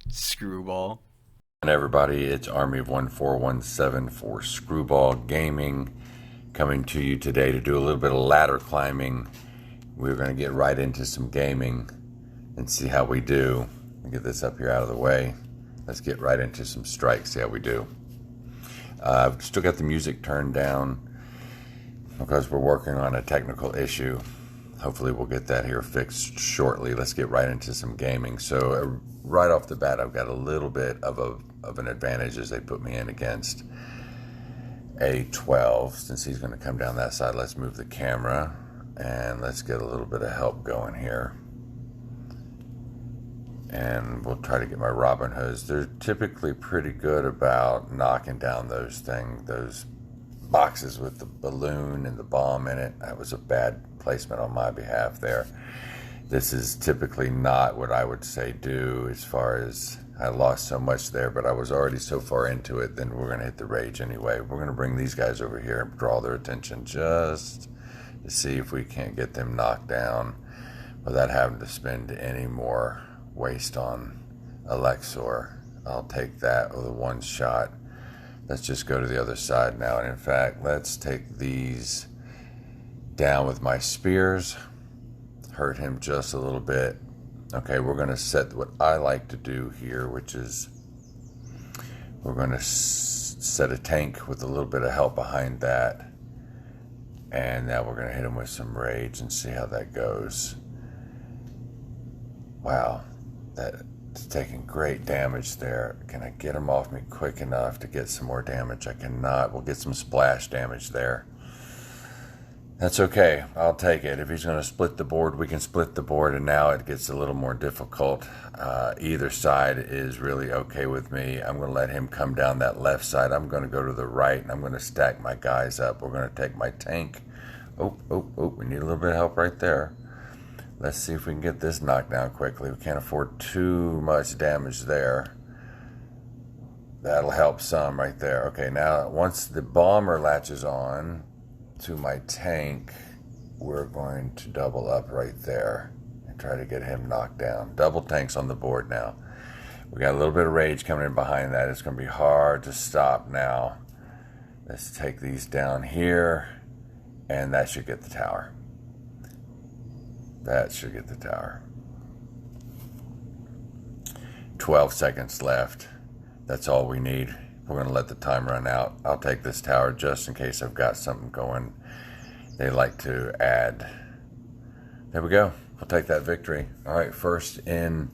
Screwball. And everybody, it's Army of 1417 for Screwball Gaming, coming to you today to do a little bit of ladder climbing. We're going to get right into some gaming and see how we do. Get this up here out of the way. Let's get right into some strikes, see how we do. I've still got the music turned down because we're working on a technical issue. Hopefully we'll get that here fixed shortly. Let's get right into some gaming. So right off the bat, I've got a little bit of an advantage as they put me in against a 12. Since he's going to come down that side, let's move the camera and let's get a little bit of help going here. And we'll try to get my Robin Hoods. They're typically pretty good about knocking down those boxes with the balloon and the bomb in it. That was a bad placement on my behalf there. This is typically not what I would say do, as far as I lost so much there, but I was already so far into it, then we're going to hit the rage anyway. We're going to bring these guys over here and draw their attention just to see if we can't get them knocked down without having to spend any more waste on Elixir. I'll take that with a one shot. Let's just go to the other side now. And in fact, let's take these down with my spears. Hurt him just a little bit. Okay, we're going to set what I like to do here, which is we're going to set a tank with a little bit of help behind that. And now we're going to hit him with some rage and see how that goes. Wow, that's taking great damage there. Can I get him off me quick enough to get some more damage? I cannot. We'll get some splash damage there. That's okay. I'll take it. If he's going to split the board, we can split the board, and now it gets a little more difficult. Either side is really okay with me. I'm going to let him come down that left side. I'm going to go to the right, and I'm going to stack my guys up. We're going to take my tank. Oh, we need a little bit of help right there. Let's see if we can get this knocked down quickly. We can't afford too much damage there. That'll help some right there. Okay, now once the bomber latches on to my tank, we're going to double up right there and try to get him knocked down. Double tanks on the board now. We got a little bit of rage coming in behind that. It's going to be hard to stop now. Let's take these down here, and that should get the tower. That should get the tower. 12 seconds left. That's all we need. We're going to let the time run out. I'll take this tower just in case I've got something going they like to add. There we go. We'll take that victory. All right, first in.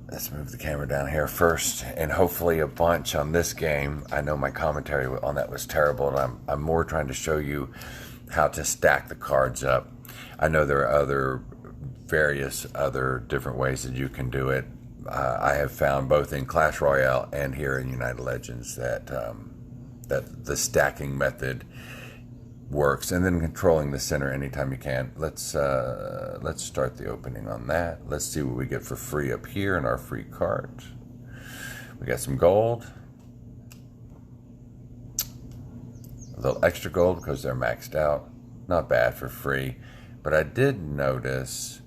Let's move the camera down here first, and hopefully a bunch on this game. I know my commentary on that was terrible, and I'm more trying to show you how to stack the cards up. I know there are various other different ways that you can do it. I have found both in Clash Royale and here in United Legends that that the stacking method works, and then controlling the center anytime you can. Let's start the opening on that. Let's see what we get for free up here in our free cart. We got some gold, a little extra gold because they're maxed out. Not bad for free. But I did notice,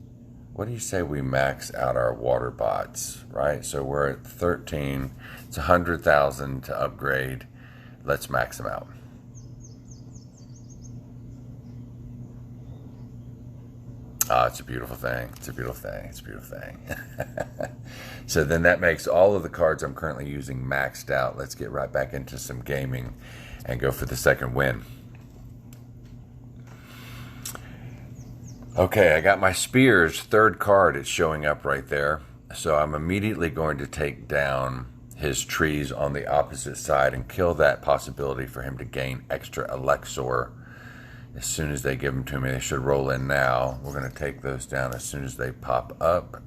what do you say we max out our water bots, right? So we're at 13. It's 100,000 to upgrade. Let's max them out. Ah, it's a beautiful thing. It's a beautiful thing. It's a beautiful thing. So then that makes all of the cards I'm currently using maxed out. Let's get right back into some gaming and go for the second win. Okay, I got my spears, third card. It's showing up right there. So I'm immediately going to take down his trees on the opposite side and kill that possibility for him to gain extra Elixir as soon as they give them to me. They should roll in now. We're going to take those down as soon as they pop up,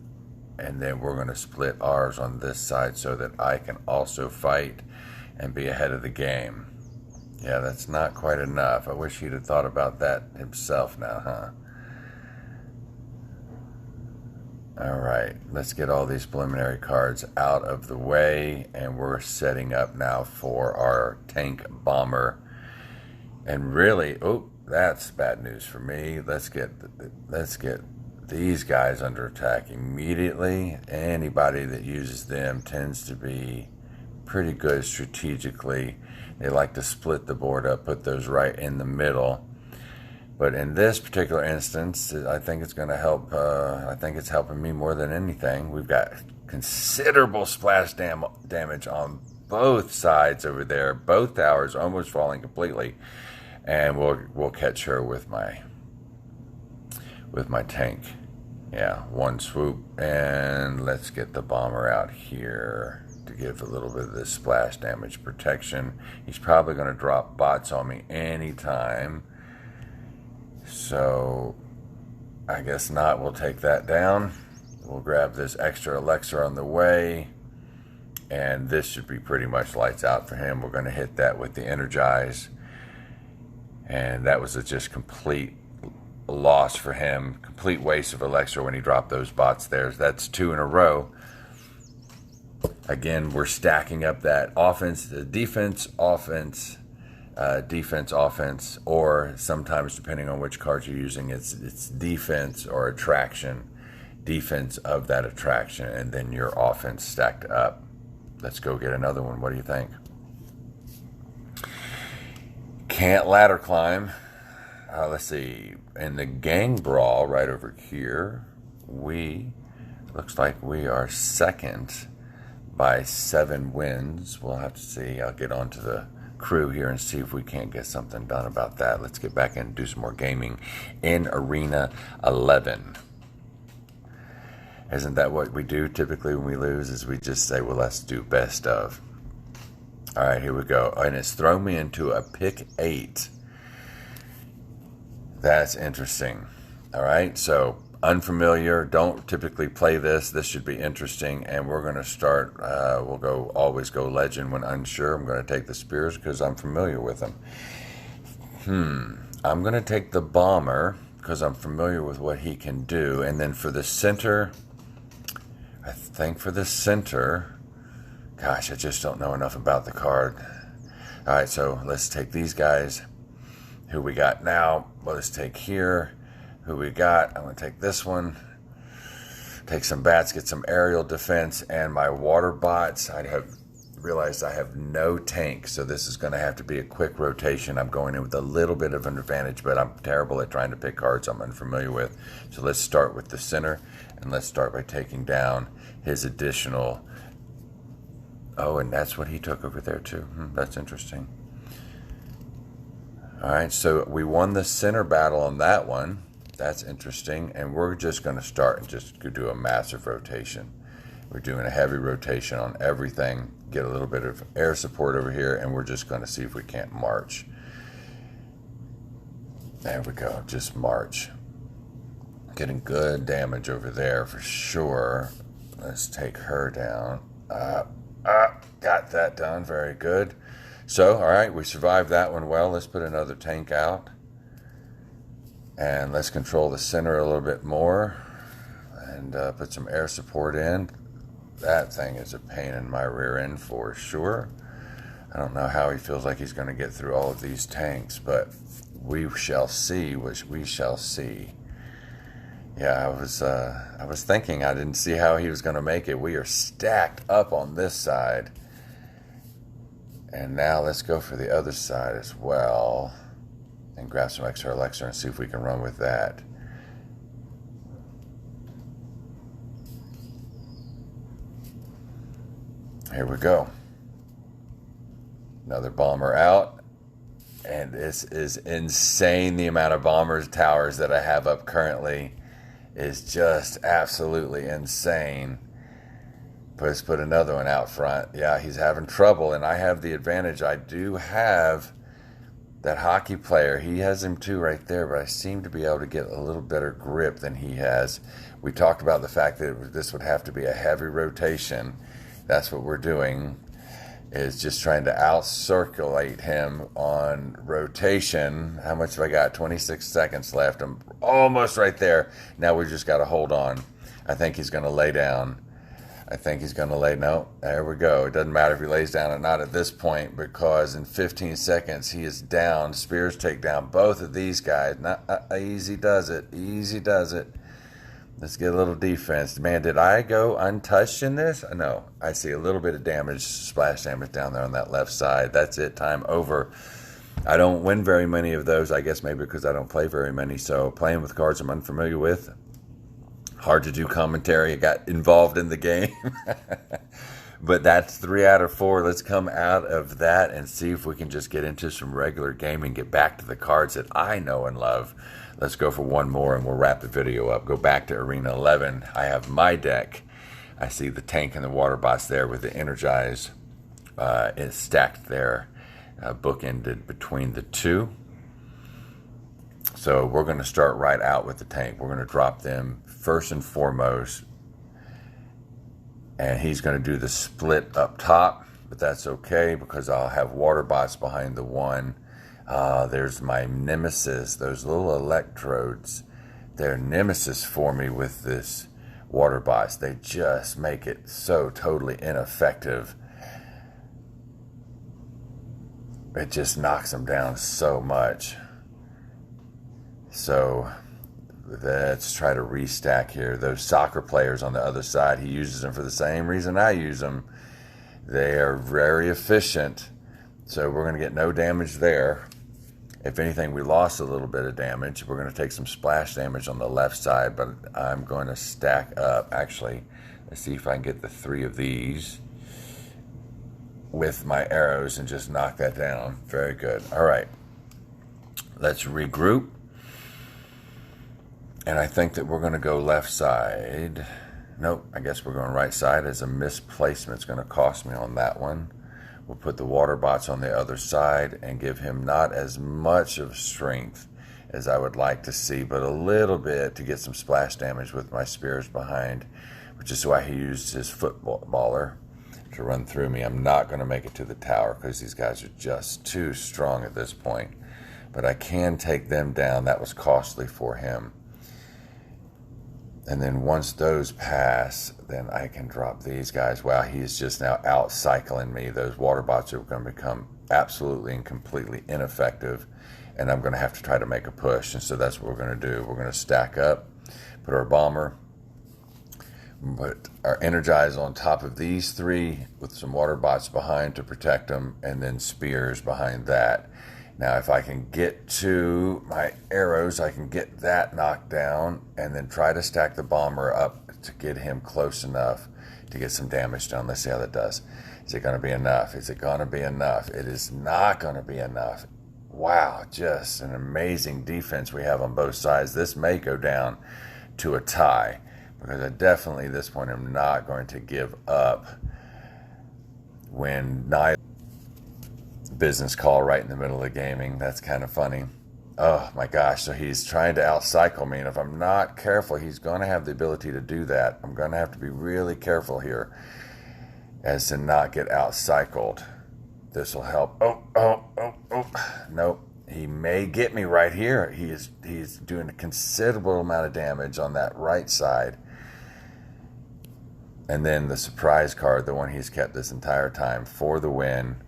and then we're going to split ours on this side so that I can also fight and be ahead of the game. Yeah, that's not quite enough. I wish he'd have thought about that himself now, huh? All right, let's get all these preliminary cards out of the way, and we're setting up now for our tank bomber. And really, oh, that's bad news for me. Let's get these guys under attack immediately. Anybody that uses them tends to be pretty good strategically. They like to split the board up, put those right in the middle. But in this particular instance, I think it's going to help. I think it's helping me more than anything. We've got considerable splash damage on both sides over there. Both towers almost falling completely, and we'll catch her with my tank. Yeah, one swoop, and let's get the bomber out here to give a little bit of this splash damage protection. He's probably going to drop bots on me anytime. So I guess not. We'll take that down. We'll grab this extra elixir on the way, and this should be pretty much lights out for him. We're going to hit that with the energize, and that was a just complete loss for him. Complete waste of elixir when he dropped those bots there. That's 2 in a row. Again, we're stacking up that offense, defense, offense, defense, offense, or sometimes depending on which card you're using, it's defense or attraction, defense of that attraction, and then your offense stacked up. Let's go get another one. What do you think? Can't ladder climb. Let's see. In the gang brawl right over here, looks like we are second by 7 wins. We'll have to see. I'll get onto the crew here and see if we can't get something done about that. Let's get back in and do some more gaming in Arena 11. Isn't that what we do typically when we lose, is we just say, well, let's do best of. All right, here we go. And it's thrown me into a pick 8. That's interesting. All right, so unfamiliar, don't typically play this. This should be interesting, and we're going to start, we'll always go legend when unsure. I'm going to take the spears because I'm familiar with them. I'm going to take the bomber because I'm familiar with what he can do, and then for the center, I think for the center, gosh, I just don't know enough about the card. All right, so let's take these guys. Who we got now? Well, let's take here. Who we got? I'm going to take this one. Take some bats, get some aerial defense, and my water bots. I have realized I have no tank, so this is going to have to be a quick rotation. I'm going in with a little bit of an advantage, but I'm terrible at trying to pick cards I'm unfamiliar with. So let's start with the center, and let's start by taking down his additional... Oh, and that's what he took over there, too. That's interesting. All right, so we won the center battle on that one. That's interesting, and we're just going to start and just do a massive rotation. We're doing a heavy rotation on everything, get a little bit of air support over here, and we're just going to see if we can't march. There we go, just march. Getting good damage over there for sure. Let's take her down. Got that done, very good. So, all right, we survived that one well. Let's put another tank out. And let's control the center a little bit more. And put some air support in. That thing is a pain in my rear end for sure. I don't know how he feels like he's going to get through all of these tanks, but we shall see, which we shall see. Yeah, I was thinking I didn't see how he was going to make it. We are stacked up on this side. And now let's go for the other side as well and grab some extra elixir and see if we can run with that. Here we go. Another bomber out. And this is insane. The amount of bombers towers that I have up currently is just absolutely insane. Let's put another one out front. Yeah, he's having trouble, and I have the advantage. I do have that hockey player. He has him too right there, but I seem to be able to get a little better grip than he has. We talked about the fact that this would have to be a heavy rotation. That's what we're doing, is just trying to out-circulate him on rotation. How much have I got? 26 seconds left. I'm almost right there. Now we just got to hold on. I think he's going to lay down. No, there we go. It doesn't matter if he lays down or not at this point, because in 15 seconds he is down. Spears take down both of these guys. Easy does it. Easy does it. Let's get a little defense. Man, did I go untouched in this? No. I see a little bit of damage, splash damage down there on that left side. That's it. Time over. I don't win very many of those, I guess maybe because I don't play very many. So playing with cards I'm unfamiliar with. Hard to do commentary. I got involved in the game. But that's 3 out of 4. Let's come out of that and see if we can just get into some regular gaming, get back to the cards that I know and love. Let's go for one more and we'll wrap the video up. Go back to Arena 11. I have my deck. I see the tank and the water bots there with the Energize. It's stacked there, bookended between the two. So we're going to start right out with the tank. We're going to drop them first and foremost. And he's going to do the split up top, but that's okay because I'll have water bots behind the one. There's my nemesis, those little electrodes. They're nemesis for me with this water bots. They just make it so totally ineffective. It just knocks them down so much. So let's try to restack here. Those soccer players on the other side, he uses them for the same reason I use them. They are very efficient, so we're going to get no damage there. If anything, we lost a little bit of damage. We're going to take some splash damage on the left side, but I'm going to stack up. Actually, let's see if I can get the 3 of these with my arrows and just knock that down. Very good. All right, let's regroup. And I think that we're going to go left side. Nope, I guess we're going right side as a misplacement. It's going to cost me on that one. We'll put the water bots on the other side and give him not as much of strength as I would like to see, but a little bit to get some splash damage with my spears behind, which is why he used his footballer to run through me. I'm not going to make it to the tower because these guys are just too strong at this point. But I can take them down. That was costly for him. And then once those pass, then I can drop these guys. Wow, he is just now out-cycling me. Those water bots are going to become absolutely and completely ineffective, and I'm going to have to try to make a push. And so that's what we're going to do. We're going to stack up, put our bomber, put our Energize on top of these 3 with some water bots behind to protect them, and then spears behind that. Now, if I can get to my arrows, I can get that knocked down and then try to stack the bomber up to get him close enough to get some damage done. Let's see how that does. Is it going to be enough? Is it going to be enough? It is not going to be enough. Wow, just an amazing defense we have on both sides. This may go down to a tie because I definitely at this point am not going to give up when neither business call right in the middle of gaming. That's kind of funny. Oh my gosh, so he's trying to outcycle me, and if I'm not careful, he's going to have the ability to do that. I'm going to have to be really careful here as to not get outcycled. This will help. Oh. Nope. He may get me right here. He's doing a considerable amount of damage on that right side. And then the surprise card, the one he's kept this entire time, for the win.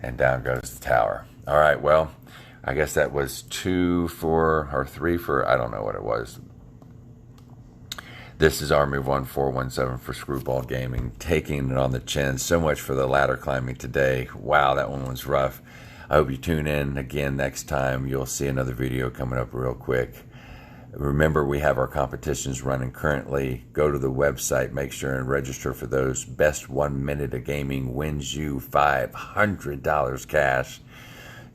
And down goes the tower. All right, well, I guess that was 2 for, or 3 for, I don't know what it was. This is ArmyOfOne417 for Screwball Gaming, taking it on the chin. So much for the ladder climbing today. Wow, that one was rough. I hope you tune in again next time. You'll see another video coming up real quick. Remember, we have our competitions running currently. Go to the website, make sure and register for those. Best 1 minute of gaming wins you $500 cash.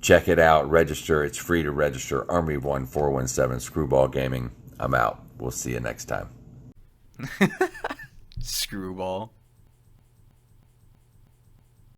Check it out, register. It's free to register. ArmyOfOne417 Screwball Gaming. I'm out. We'll see you next time. Screwball.